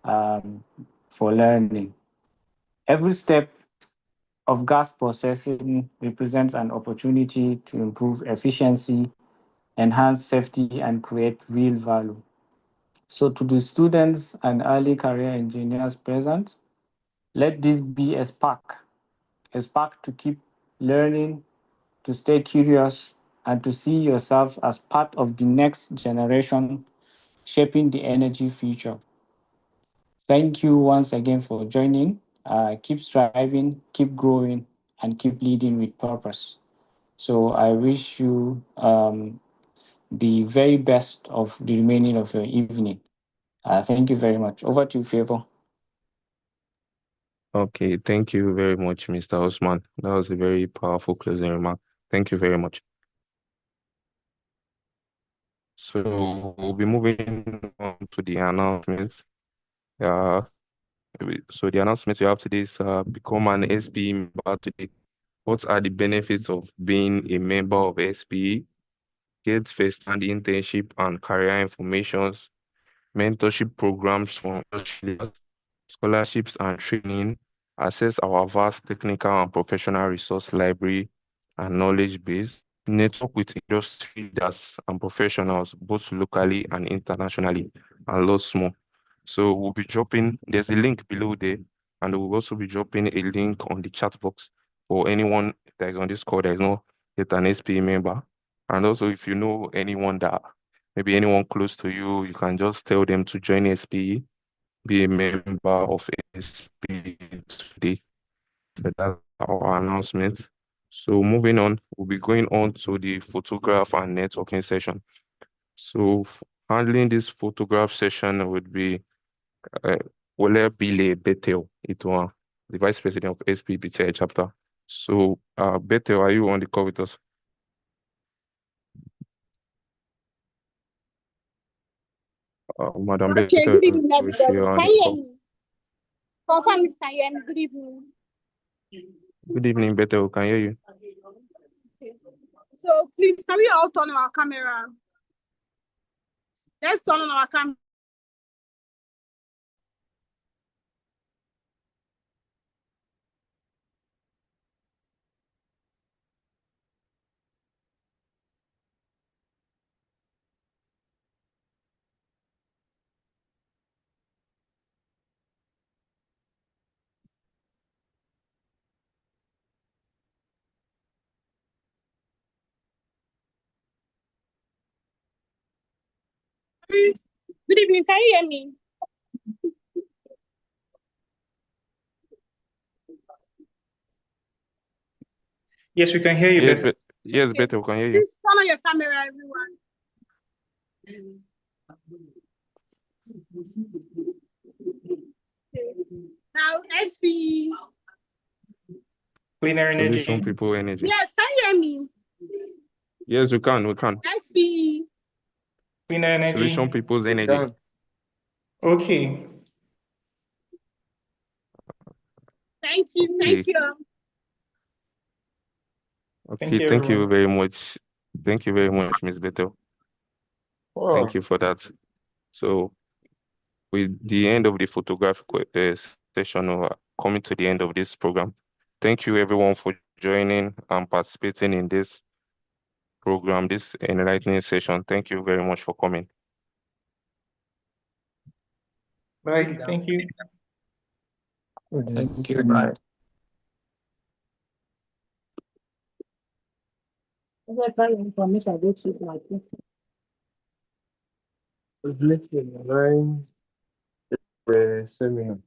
for learning. Every step of gas processing represents an opportunity to improve efficiency, enhance safety, and create real value. So to the students and early career engineers present, let this be a spark to keep learning, to stay curious, and to see yourself as part of the next generation shaping the energy future. Thank you once again for joining. Keep striving, keep growing, and keep leading with purpose. So I wish you the very best of the remaining of your evening. Thank you very much. Over to you, Favor. Okay, thank you very much, Mr. Osman. That was a very powerful closing remark. Thank you very much. So we'll be moving on to the announcements. So the announcements you have today is become an SPE member today. What are the benefits of being a member of SPE? Get first-hand internship and career informations, mentorship programs from leaders, scholarships and training, access our vast technical and professional resource library and knowledge base, network with industry leaders and professionals, both locally and internationally, and lots more. So we'll be dropping, there's a link below there, and we'll also be dropping a link on the chat box for anyone that is on this call that is not yet an SPE member. And also, if you know anyone that, maybe anyone close to you, you can just tell them to join SPE, be a member of SPE today. So that's our announcement. So moving on, we'll be going on to the photograph and networking session. So handling this photograph session would be Wole Bile Betel Itwa, the Vice President of SPE BTI chapter. So Betel, are you on the call with us? Madam Okay, Betel, good evening, if everybody. you are on Can the you hear call. me? Confirm, Mr. Yen. Good evening. Good evening, Betel. Can hear you. Okay. So please, can we all turn on our camera? Let's turn on our camera. Good evening, can you hear me? Yes, we can hear you, Yes, Betel. yes, Okay. Betel, we can hear you. Please turn on your camera, everyone. Okay. Now, SPE. Cleaner Solution energy. People Energy. Yes, can you hear me? Yes, we can. SPE. Cleaner energy. Solution People's Energy. Okay. Thank you. Thank you. Okay, you, thank you everyone. very much. Thank you very much, Ms. Betel. Thank you for that. So, with the end of the photographic session, we're coming to the end of this program. Thank you, everyone, for joining and participating in this program, this enlightening session. Thank you very much for coming. Bye. Thank you. Thank you. Bye. Seminar.